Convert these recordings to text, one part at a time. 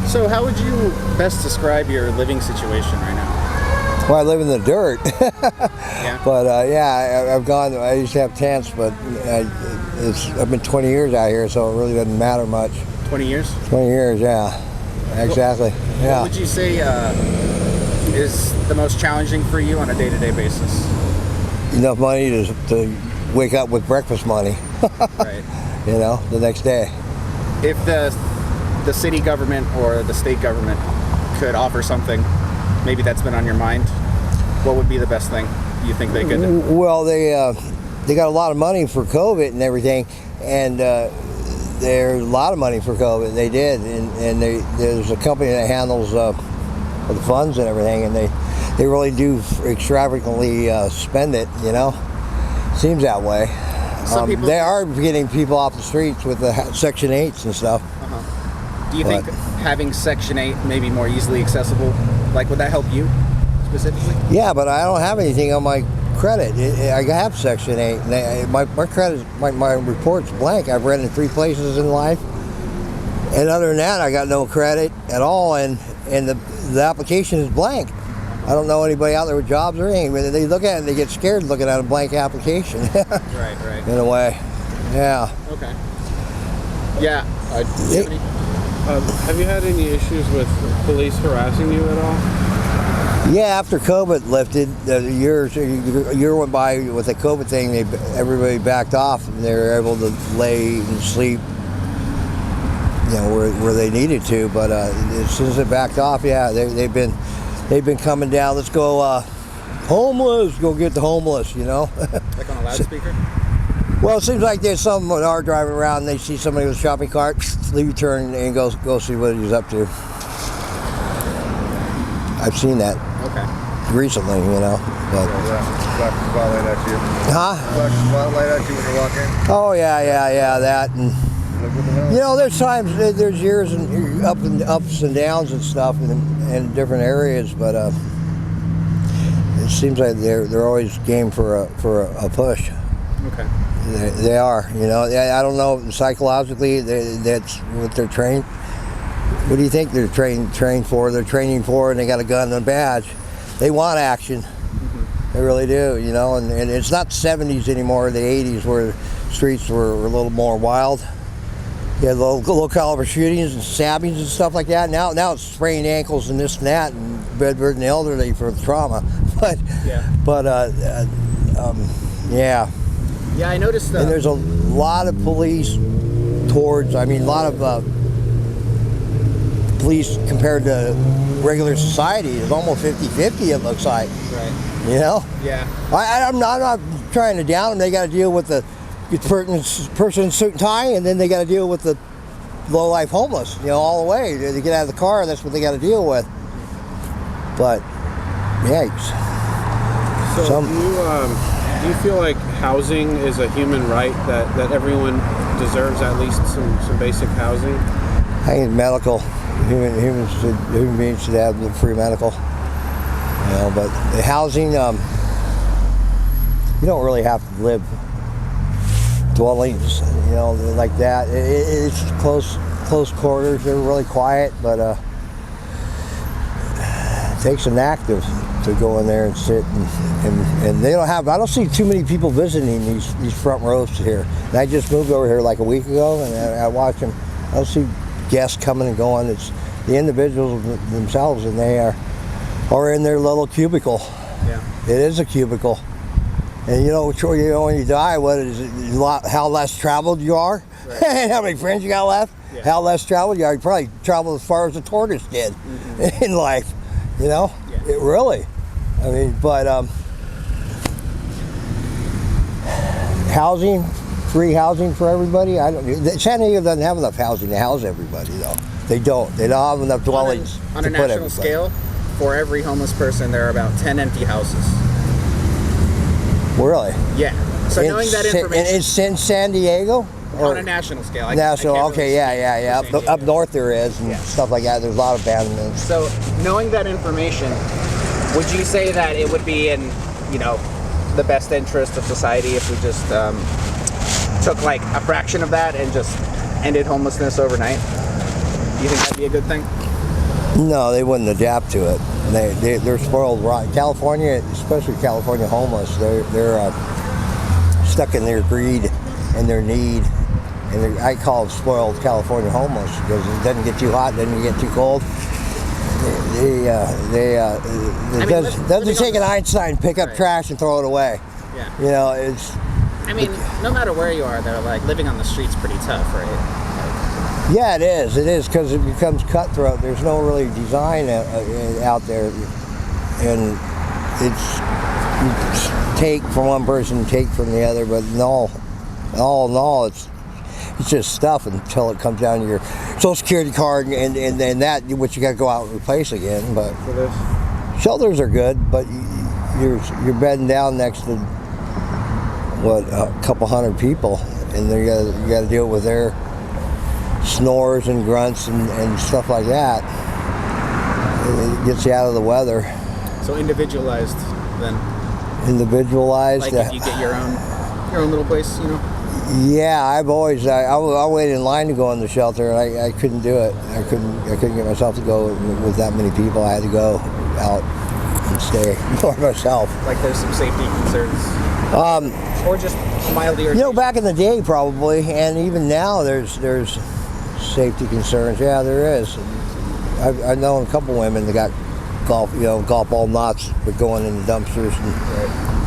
So how would you best describe your living situation right now? Well, I live in the dirt. Yeah. But yeah, I've gone. I used to have tents, but I've been 20 years out here, so it really doesn't matter much. 20 years? 20 years, yeah. Exactly. Yeah. What would you say is the most challenging for you on a day-to-day basis? Enough money to wake up with breakfast money. Right. You know, the next day. If the city government or the state government could offer something, maybe that's been on your mind, what would be the best thing you think they could do? Well, they got a lot of money for COVID and everything, and there's a lot of money for COVID. They did, and there's a company that handles the funds and everything, and they really do extravagantly spend it. You know, seems that way. They are getting people off the streets with the Section 8s and stuff. Do you think having Section 8 maybe more easily accessible, like, would that help you specifically? Yeah, but I don't have anything on my credit. I have Section 8. And my credit, my report's blank. I've read in 3 places in life. And other than that, I got no credit at all, and the application is blank. I don't know anybody out there with jobs or anything. They look at it and they get scared looking at a blank application. Right. In a way. Yeah. Okay. Yeah. Do you have any? Have you had any issues with police harassing you at all? Yeah, after COVID lifted, a year went by with the COVID thing. Everybody backed off, and they were able to lay and sleep, you know, where they needed to. But as soon as it backed off, yeah, they've been coming down. Let's go homeless. Go get the homeless. You know. Like on a loudspeaker? Well, it seems like there's someone are driving around and they see somebody with a shopping cart, leave turn and go see what he's up to. I've seen that. Okay. Recently, you know. But. Flash the spotlight at you. Huh? Flash the spotlight at you when you're walking. Oh yeah, that. And you know, there's times, there's years and ups and downs and stuff in different areas, but it seems like they're always game for a push. Okay. They are, you know. I don't know, psychologically, that's what they're trained. What do you think they're trained for? They're training for, and they got a gun and a badge. They want action. Mm-hmm. They really do, you know. And it's not the 70s anymore, the 80s, where the streets were a little more wild. You had low caliber shootings and stabbings and stuff like that. Now it's sprained ankles and this and that, and bedridden elderly for trauma. Yeah. Yeah, I noticed And there's a lot of police a lot of police compared to regular society. It's almost 50-50, it looks like. Right. You know? Yeah. I'm not trying to down them. They got to deal with the person in suit and tie, and then they got to deal with the low-life homeless, you know, all the way. They get out of the car, that's what they got to deal with. But, yikes. So do you feel like housing is a human right, that everyone deserves at least some basic housing? I think it's medical. Human beings should have free medical. You know, but the housing, you don't really have to live dwellings, you know, like that. It's close quarters. They're really quiet, but it takes an active to go in there and sit and they don't have. I don't see too many people visiting these front rows here. And I just moved over here like a week ago, and I watch them. I don't see guests coming and going. It's the individuals themselves, and they are in their little cubicle. Yeah. It is a cubicle. And you know when you die, what is it? How less traveled you are, right. And how many friends you got left. Yeah. How less traveled you are. You probably traveled as far as a tortoise did in life. You know, yeah. It really. I mean, but housing, free housing for everybody. San Diego doesn't have enough housing to house everybody, though. They don't have enough dwellings on a national scale. For every homeless person, there are about 10 empty houses. Really? Yeah. So knowing that information. And it's in San Diego? On a national scale. National, okay, yeah. Up north there is, and stuff like that. There's a lot of abandonments. So knowing that information, would you say that it would be in, you know, the best interest of society if we just took like a fraction of that and just ended homelessness overnight? Do you think that'd be a good thing? No, they wouldn't adapt to it. They're spoiled rotten. California, especially California homeless, they're stuck in their greed and their need. And I call it spoiled California homeless because it doesn't get too hot, doesn't get too cold. It doesn't take an Einstein to pick up trash and throw it away. Yeah. You know, it's. I mean, no matter where you are, they're like living on the streets pretty tough, right? Yeah, it is. It is because it becomes cutthroat. There's no really design out there, and it's you take from one person, take from the other. But all in all, it's just stuff until it comes down to your Social Security card, and that which you got to go out and replace again. But For this? shelters are good, but you're bedding down next to a couple hundred people, and you got to deal with their snores and grunts and stuff like that. It gets you out of the weather. So individualized, then. Individualized. Like if you get your own little place, you know. Yeah, I've always I waited in line to go in the shelter, and I couldn't do it. I couldn't get myself to go with that many people. I had to go out and stay for myself. Like there's some safety concerns. Or just mildly irritating. You know, back in the day, probably, and even now, there's safety concerns. Yeah, there is. I've known a couple women that got golf ball knots for going in the dumpsters, and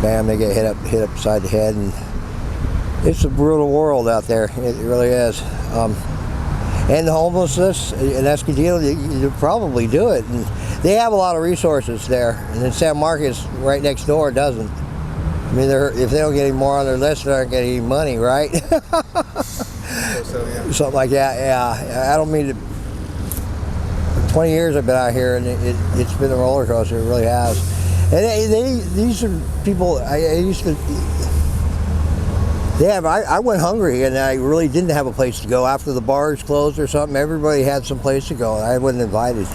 bam, they get hit upside the head, and it's a brutal world out there. It really is. And the homelessness in Escondido, you probably do it. And they have a lot of resources there, and then San Marcos, right next door, doesn't. I mean, if they don't get any more on their list, they aren't getting any money, right? So, yeah. Something like that, yeah. I don't mean to. For 20 years I've been out here, and it's been a roller coaster. It really has. And these are people I used to. Yeah, I went hungry, and I really didn't have a place to go after the bars closed or something. Everybody had some place to go, and I wasn't invited.